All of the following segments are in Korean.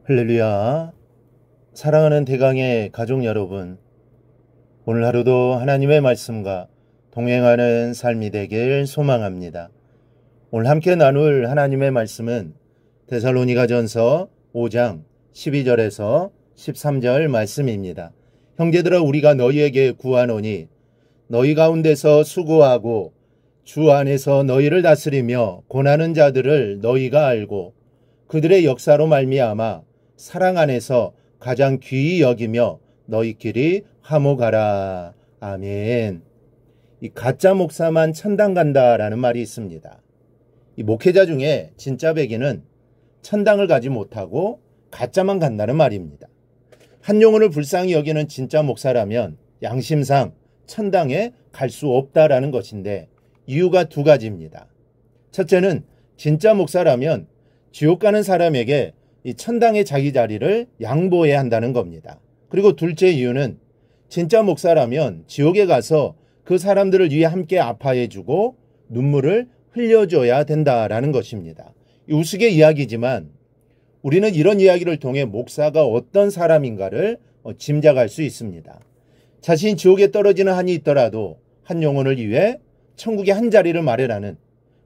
할렐루야. 사랑하는 대강의 가족 여러분, 오늘 하루도 하나님의 말씀과 동행하는 삶이 되길 소망합니다. 오늘 함께 나눌 하나님의 말씀은 데살로니가전서 5장 12절에서 13절 말씀입니다. 형제들아, 우리가 너희에게 구하노니 너희 가운데서 수고하고 주 안에서 너희를 다스리며 고난하는 자들을 너희가 알고 그들의 역사로 말미암아 사랑 안에서 가장 귀히 여기며 너희끼리 화목하라. 아멘. 이 가짜 목사만 천당 간다라는 말이 있습니다. 이 목회자 중에 진짜 백인은 천당을 가지 못하고 가짜만 간다는 말입니다. 한 영혼을 불쌍히 여기는 진짜 목사라면 양심상 천당에 갈 수 없다라는 것인데 이유가 두 가지입니다. 첫째는 진짜 목사라면 지옥 가는 사람에게 이 천당의 자기 자리를 양보해야 한다는 겁니다. 그리고 둘째 이유는 진짜 목사라면 지옥에 가서 그 사람들을 위해 함께 아파해주고 눈물을 흘려줘야 된다라는 것입니다. 우스개 이야기지만 우리는 이런 이야기를 통해 목사가 어떤 사람인가를 짐작할 수 있습니다. 자신이 지옥에 떨어지는 한이 있더라도 한 영혼을 위해 천국의 한 자리를 마련하는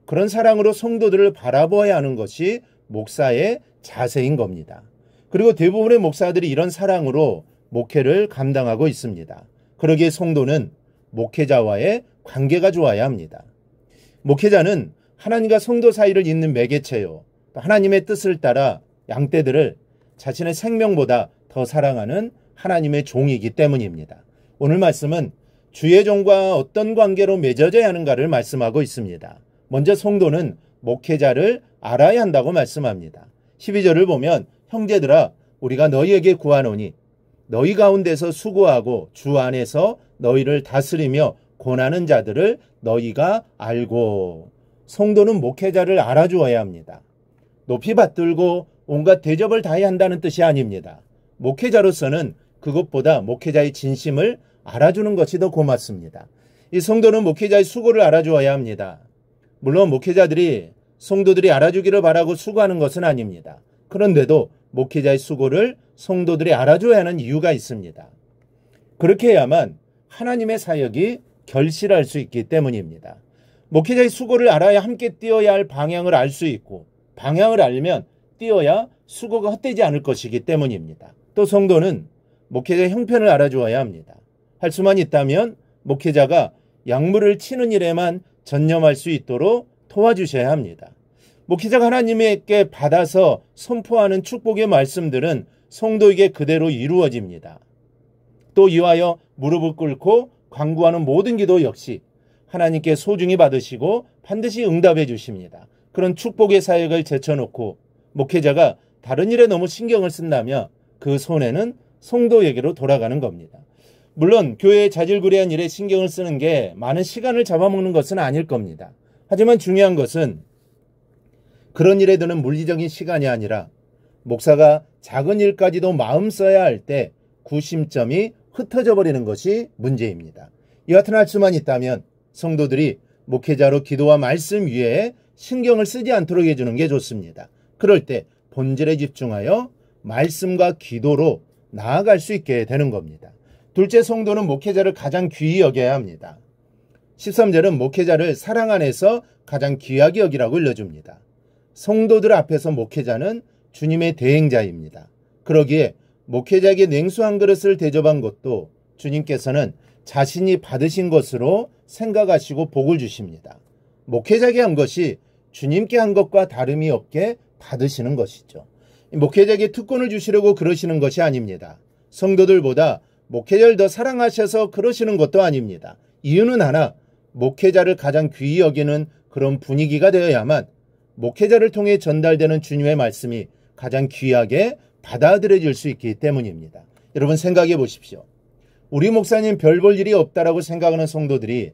그런 사랑으로 성도들을 바라보아야 하는 것이 목사의 자세인 겁니다. 그리고 대부분의 목사들이 이런 사랑으로 목회를 감당하고 있습니다. 그러기에 성도는 목회자와의 관계가 좋아야 합니다. 목회자는 하나님과 성도 사이를 잇는 매개체요, 하나님의 뜻을 따라 양떼들을 자신의 생명보다 더 사랑하는 하나님의 종이기 때문입니다. 오늘 말씀은 주의 종과 어떤 관계로 맺어져야 하는가를 말씀하고 있습니다. 먼저 성도는 목회자를 알아야 한다고 말씀합니다. 12절을 보면 형제들아, 우리가 너희에게 구하노니 너희 가운데서 수고하고 주 안에서 너희를 다스리며 고난하는 자들을 너희가 알고. 성도는 목회자를 알아주어야 합니다. 높이 받들고 온갖 대접을 다해야 한다는 뜻이 아닙니다. 목회자로서는 그것보다 목회자의 진심을 알아주는 것이 더 고맙습니다. 이 성도는 목회자의 수고를 알아주어야 합니다. 물론 목회자들이 성도들이 알아주기를 바라고 수고하는 것은 아닙니다. 그런데도 목회자의 수고를 성도들이 알아줘야 하는 이유가 있습니다. 그렇게 해야만 하나님의 사역이 결실할 수 있기 때문입니다. 목회자의 수고를 알아야 함께 뛰어야 할 방향을 알 수 있고, 방향을 알면 뛰어야 수고가 헛되지 않을 것이기 때문입니다. 또 성도는 목회자의 형편을 알아주어야 합니다. 할 수만 있다면 목회자가 약물을 치는 일에만 전념할 수 있도록 도와주셔야 합니다. 목회자가 하나님께 받아서 선포하는 축복의 말씀들은 성도에게 그대로 이루어집니다. 또 이와여 무릎을 꿇고 간구하는 모든 기도 역시 하나님께 소중히 받으시고 반드시 응답해 주십니다. 그런 축복의 사역을 제쳐놓고 목회자가 다른 일에 너무 신경을 쓴다면 그 손해는 성도에게로 돌아가는 겁니다. 물론 교회의 자질구레한 일에 신경을 쓰는 게 많은 시간을 잡아먹는 것은 아닐 겁니다. 하지만 중요한 것은 그런 일에 드는 물리적인 시간이 아니라 목사가 작은 일까지도 마음 써야 할 때 구심점이 흩어져 버리는 것이 문제입니다. 이 같은 할 수만 있다면 성도들이 목회자로 기도와 말씀 위에 신경을 쓰지 않도록 해주는 게 좋습니다. 그럴 때 본질에 집중하여 말씀과 기도로 나아갈 수 있게 되는 겁니다. 둘째, 성도는 목회자를 가장 귀히 여겨야 합니다. 13절은 목회자를 사랑 안에서 가장 귀하게 여기라고 일러줍니다. 성도들 앞에서 목회자는 주님의 대행자입니다. 그러기에 목회자에게 냉수 한 그릇을 대접한 것도 주님께서는 자신이 받으신 것으로 생각하시고 복을 주십니다. 목회자에게 한 것이 주님께 한 것과 다름이 없게 받으시는 것이죠. 목회자에게 특권을 주시려고 그러시는 것이 아닙니다. 성도들보다 목회자를 더 사랑하셔서 그러시는 것도 아닙니다. 이유는 하나, 목회자를 가장 귀히 여기는 그런 분위기가 되어야만 목회자를 통해 전달되는 주님의 말씀이 가장 귀하게 받아들여질 수 있기 때문입니다. 여러분 생각해 보십시오. 우리 목사님 별 볼 일이 없다라고 생각하는 성도들이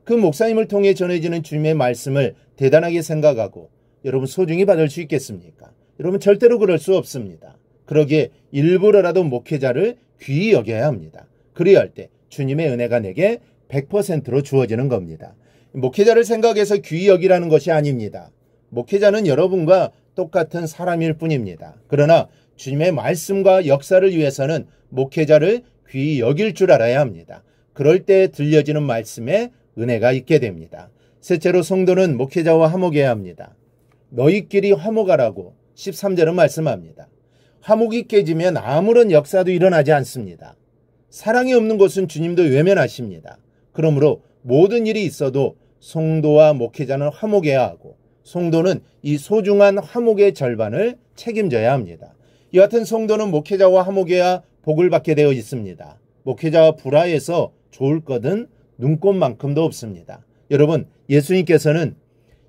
그 목사님을 통해 전해지는 주님의 말씀을 대단하게 생각하고 여러분 소중히 받을 수 있겠습니까? 여러분 절대로 그럴 수 없습니다. 그러기에 일부러라도 목회자를 귀히 여겨야 합니다. 그래야 할 때 주님의 은혜가 내게 100%로 주어지는 겁니다. 목회자를 생각해서 귀히 여기라는 것이 아닙니다. 목회자는 여러분과 똑같은 사람일 뿐입니다. 그러나 주님의 말씀과 역사를 위해서는 목회자를 귀히 여길 줄 알아야 합니다. 그럴 때 들려지는 말씀에 은혜가 있게 됩니다. 셋째로 성도는 목회자와 화목해야 합니다. 너희끼리 화목하라고 13절은 말씀합니다. 화목이 깨지면 아무런 역사도 일어나지 않습니다. 사랑이 없는 곳은 주님도 외면하십니다. 그러므로 모든 일이 있어도 성도와 목회자는 화목해야 하고 성도는 이 소중한 화목의 절반을 책임져야 합니다. 이 같은 성도는 목회자와 화목해야 복을 받게 되어 있습니다. 목회자와 불화해서 좋을 것은 눈꼽만큼도 없습니다. 여러분, 예수님께서는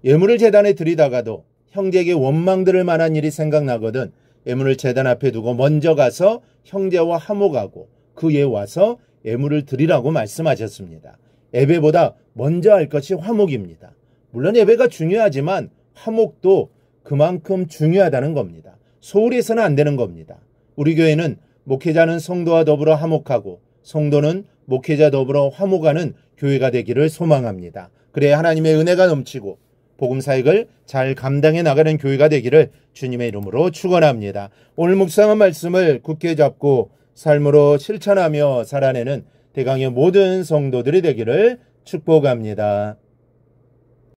예물을 제단에 드리다가도 형제에게 원망 들을 만한 일이 생각나거든 예물을 제단 앞에 두고 먼저 가서 형제와 화목하고 그에 와서 예물을 드리라고 말씀하셨습니다. 예배보다 먼저 할 것이 화목입니다. 물론 예배가 중요하지만 화목도 그만큼 중요하다는 겁니다. 소홀히 해서는 안 되는 겁니다. 우리 교회는 목회자는 성도와 더불어 화목하고 성도는 목회자 더불어 화목하는 교회가 되기를 소망합니다. 그래야 하나님의 은혜가 넘치고 복음 사역을 잘 감당해 나가는 교회가 되기를 주님의 이름으로 축원합니다. 오늘 묵상한 말씀을 굳게 잡고 삶으로 실천하며 살아내는 대강의 모든 성도들이 되기를 축복합니다.